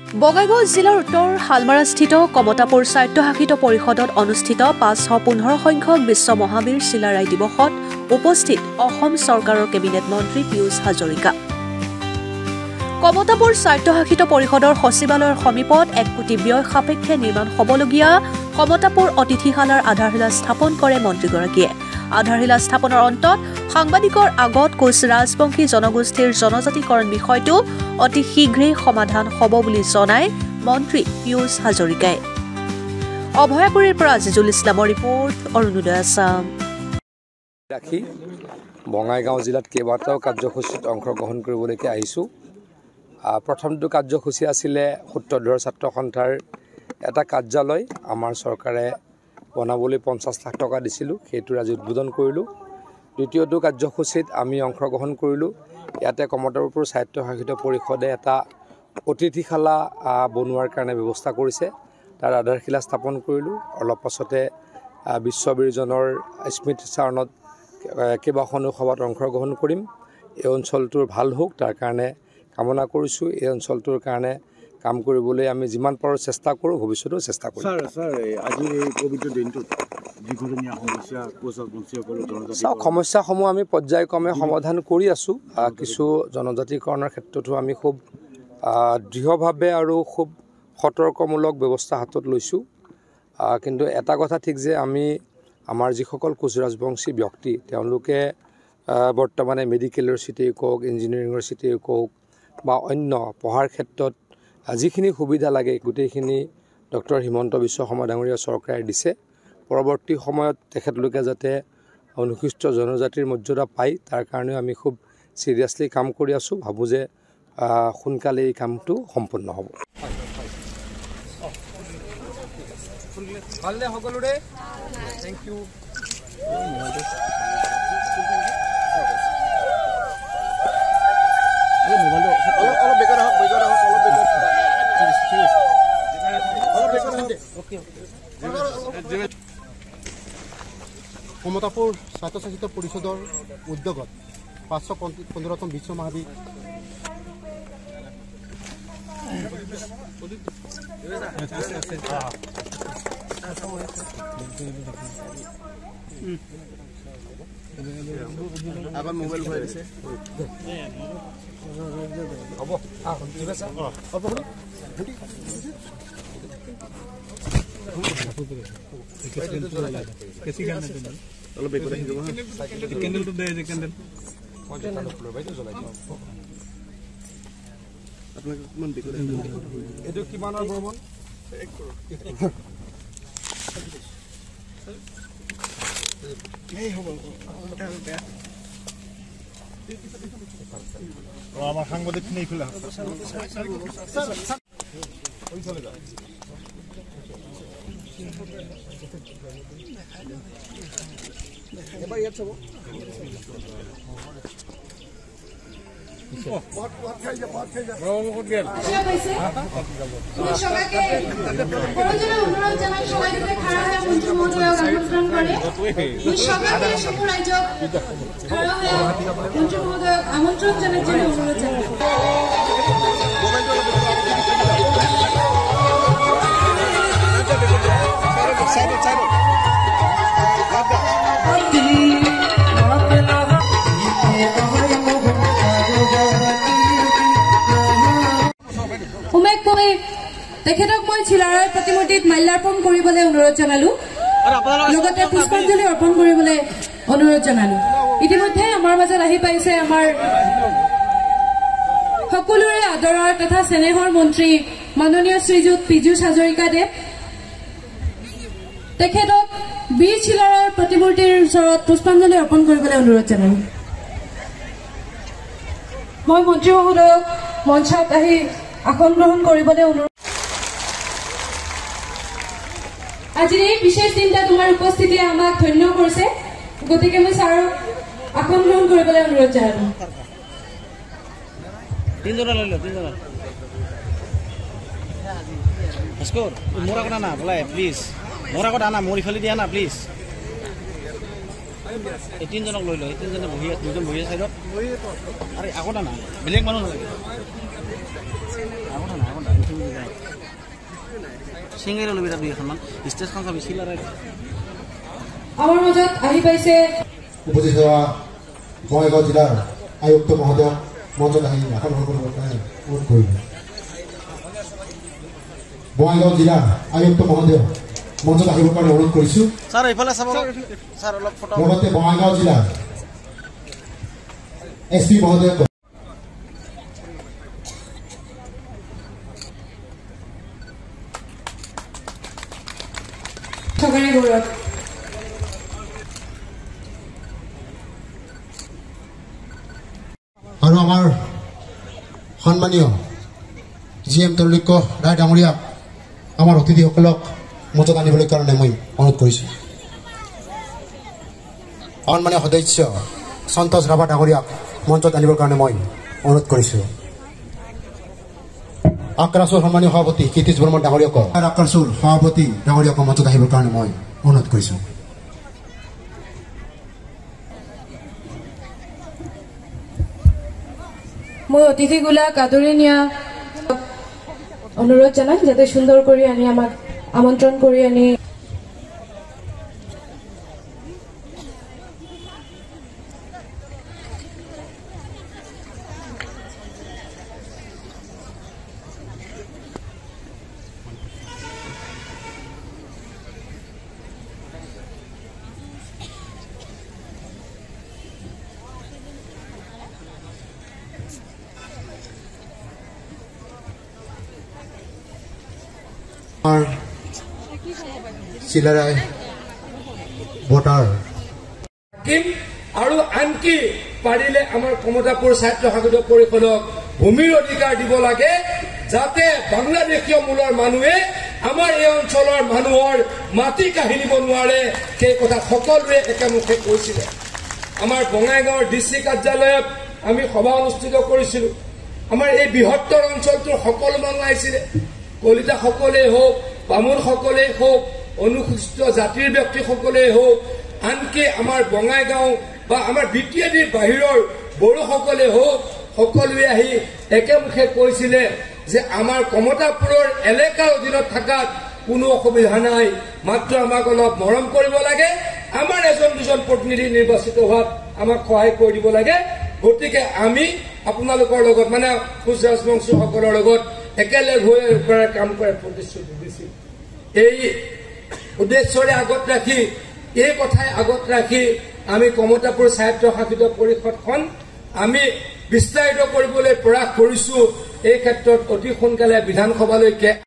বঙাইগাঁও জিলাৰ উত্তৰ শালমাৰাস্থিত কমতাপুৰ স্বায়ত্তশাসিত পৰিষদত অনুষ্ঠিত 515 সংখ্যক বিশ্ব মহাবীৰ চিলাৰায় দিৱসত উপস্থিত অসম চৰকাৰৰ কেবিনেট মন্ত্ৰী পীয়ুষ হাজৰিকা। কমতাপুৰ স্বায়ত্তশাসিত পৰিষদৰ সচিবালয়ৰ সমীপত 1 কোটি ব্যয় সাপেক্ষে নিৰ্মাণ হ'বলগীয়া কমতাপুৰ অতিথিশালাৰ আধাৰশিলা স্থাপন কৰে মন্ত্ৰীগৰাকীয়ে। আধাৰশিলা স্থাপনৰ অন্তত সাংবাদিকৰ আগত কোচ ৰাজবংশী জনগোষ্ঠীৰ জনজাতিকৰণ বিষয়টো অতি শীঘ্ৰেই সমাধান হ'ব বুলি জনায় মন্ত্ৰী পীয়ুষ হাজৰিকাই। অভয়াপুৰীৰ পৰা আজিজুল ইছলামৰ ৰিপৰ্ট, অৰুণোদয় আছাম। বঙাইগাঁও জিলাত কেইবাটাও কাৰ্যসূচীত অংশগ্ৰহণ কৰিবলৈকে আহিছোঁ। প্ৰথমটো কাৰ্যসূচী আছিলে সূত্ৰধৰ ছাত্ৰ সন্থাৰ এটা কাৰ্যালয় আমাৰ চৰকাৰে বনাবলৈ 50 লাখ টকা দিছিলোঁ, সেইটো আজি উদ্বোধন কৰিলোঁ। দ্বিতীয়টো কাৰ্যসূচীত আমি অংশগ্ৰহণ কৰিলোঁ। ইয়াতে কমতাপুৰ স্বায়ত্তশাসিত পৰিষদে এটা অতিথিশালা বনোৱাৰ কাৰণে ব্যৱস্থা কৰিছে, তাৰ আধাৰশিলা স্থাপন কৰিলোঁ। অলপ পাছতে বিশ্ববীৰজনৰ স্মৃতিচাৰণত কেইবাখনো সভাত অংশগ্ৰহণ কৰিম। এই অঞ্চলটোৰ ভাল হওক তাৰ কাৰণে কামনা কৰিছোঁ। এই অঞ্চলটোৰ কাৰণে কাম কৰিবলৈ আমি যিমান পাৰোঁ চেষ্টা কৰোঁ, ভৱিষ্যতেও চেষ্টা কৰিম। আজি এই পবিত্ৰ দিনটোত দীৰ্ঘদিনীয়া সমস্যাসমূহ আমি পৰ্যায়ক্ৰমে সমাধান কৰি আছোঁ। কিছু জনজাতিকৰণৰ ক্ষেত্ৰতো আমি খুব দৃঢ়ভাৱে আৰু খুব সতৰ্কমূলক ব্যৱস্থা হাতত লৈছোঁ। কিন্তু এটা কথা ঠিক যে আমাৰ যিসকল কোচ ৰাজবংশী ব্যক্তি তেওঁলোকে বৰ্তমানে মেডিকেল ইউনিভাৰ্চিটিয়ে কওক, ইঞ্জিনিয়াৰিং ইউনিভাৰ্চিটিয়ে কওক বা অন্য পঢ়াৰ ক্ষেত্ৰত যিখিনি সুবিধা লাগে গোটেইখিনি ডক্টৰ হিমন্ত বিশ্ব শৰ্মা ডাঙৰীয়া চৰকাৰে দিছে। পৰৱৰ্তী সময়ত তেখেতলোকে যাতে অনুসূচিত জনজাতিৰ মৰ্যাদা পায় তাৰ কাৰণে আমি খুব চিৰিয়াছলি কাম কৰি আছোঁ। ভাবোঁ যে সোনকালে এই কামটো সম্পূৰ্ণ হ'ব। ভালনে সকলোৰে? Thank U. কমতাপুৰ স্বায়ত্তশাসিত পৰিষদৰ উদ্যোগত 515তম বিশ্ব মহাবীৰ মোবাইল হ'ব এইটো কিমানৰ ভ্ৰমণ? আমাৰ সাংবাদিকখিনি এইফালে এবাৰ ইয়াত চাব। আমন্ত্ৰণ জানাৰ অনুৰোধ তেখেতক মই চিলাৰায় প্ৰতিমূৰ্তিত মাল্যাৰ্পণ কৰিবলৈ অনুৰোধ জনালো, লগতে পুষ্পাঞ্জলি অৰ্পণ কৰিবলৈ অনুৰোধ জনালো। ইতিমধ্যে আমাৰ মাজত আহি পাইছে আমাৰ সকলোৰে আদৰৰ তথা স্নেহৰ মন্ত্ৰী মাননীয় শ্ৰীযুত পীযুষ হাজৰিকাদেৱ। তেখেতক বীৰ চিলাৰায়ৰ প্ৰতিমূৰ্তিৰ ওচৰত পুষ্পাঞ্জলি অৰ্পণ কৰিবলৈ অনুৰোধ জনালো। মই মন্ত্ৰী মহোদয়ক মঞ্চত আহি আসন গ্ৰহণ কৰিবলৈ অনুৰোধ। আজিৰ এই বিশেষ দিনটা তোমাৰ উপস্থিতিয়ে আমাক ধন্য কৰিছে, গতিকে মই ছাৰক আসন গ্ৰহণ কৰিবলৈ অনুৰোধ জনালো। মোৰ আগত আনা বলাই প্লিজ, মোৰ আগত আনা, মোৰ ইফালে দিয়া না প্লিজ। এই তিনিজনক লৈ লয়, তিনিজনে বহি আছে, দুজন বহি আছে চাইডত। আৰে আগত আনা, বেলেগ মানুহ নালাগে, আগত আনা, আগত আনা। ছিঙি ল'লো বেটা দুই এখনমান ষ্টেজখন চাবি চিলাৰাই আমাৰ মাজত আহি পাইছে উপস্থিত হোৱা বঙাইগাঁও জিলাৰ আয়ুক্ত মহোদয় মঞ্চত আহি ভাষণ কৰিবৰ কাৰণে অনুৰোধ কৰিলোঁ। বঙাইগাঁও জিলাৰ আয়ুক্ত মহোদয় মঞ্চত আহিবৰ কাৰণে অনুৰোধ কৰিছোঁ। ছাৰ এইফালে চাব ছাৰ অলপ ফটো লগতে বঙাইগাঁও জিলাৰ SP মহোদয় সগৰে গৌৰৱ আৰু আমাৰ সন্মানীয় GM তৰুলক্য ৰায় ডাঙৰীয়াক আমাৰ অতিথিসকলক মঞ্চত আনিবলৈ কাৰণে মই অনুৰোধ কৰিছোঁ। সন্মানীয় সদস্য সন্তোষ ৰাভা ডাঙৰীয়াক মঞ্চত আনিবৰ কাৰণে মই অনুৰোধ কৰিছোঁ। আক্ৰাসুৰ সন্মানীয় সভাপতি কীৰ্তিশ বৰ্মন ডাঙৰীয়াক আক্ৰাসুৰ সভাপতি ডাঙৰীয়াক মঞ্চত আহিবৰ কাৰণে মই অনুৰোধ কৰিছোঁ। মই অতিথিগোলাক আদৰি নিয়া অনুৰোধ জনাই যাতে সুন্দৰ কৰি আনি আমাক আমন্ত্ৰণ কৰি আনি চিলাৰাই ভোটাৰ আৰু আনকি পাৰিলে আমাৰ কমতাপুৰ ছাত্ৰ শাসিত পৰিষদক ভূমিৰ অধিকাৰ দিব লাগে যাতে বাংলাদেশীয় মূলৰ মানুহে আমাৰ এই অঞ্চলৰ মানুহৰ মাটি কাঢ়িব নোৱাৰে। সেই কথা সকলোৱে একেমুখে কৈছিলে। আমাৰ বঙাইগাঁৱৰ DC কাৰ্যালয়ত আমি সভা অনুষ্ঠিত কৰিছিলোঁ। আমাৰ এই বৃহত্তৰ অঞ্চলটোৰ সকলো মানুহ আহিছিলে। কলিতাসকলেই হওক, বামুণসকলেই হওক, অনুসূচিত জাতিৰ ব্যক্তিসকলেই হওক, আনকি আমাৰ বঙাইগাঁও বা আমাৰ BTADৰ বাহিৰৰ বড়োসকলে হওক, সকলোৱে আহি একেমুখে কৈছিলে যে আমাৰ কমতাপুৰৰ এলেকাৰ অধীনত থকাত কোনো অসুবিধা নাই, মাত্ৰ আমাক অলপ মৰম কৰিব লাগে, আমাৰ এজন দুজন প্ৰতিনিধি নিৰ্বাচিত হোৱাত আমাক সহায় কৰি দিব লাগে। গতিকে আমি আপোনালোকৰ লগত মানে কোচ ৰাজবংশীসকলৰ লগত একেলগ হৈ কাম কৰাৰ প্ৰতিশ্ৰুতি দিছিল। এই উদ্দেশ্যৰে আগত ৰাখি এই কথাই আগত ৰাখি আমি কমতাপুৰ স্বায়ত্ত শাসিত পৰিষদখন আমি বিস্তাৰিত কৰিবলৈ প্ৰয়াস কৰিছোঁ। এই ক্ষেত্ৰত অতি সোনকালে বিধানসভালৈকে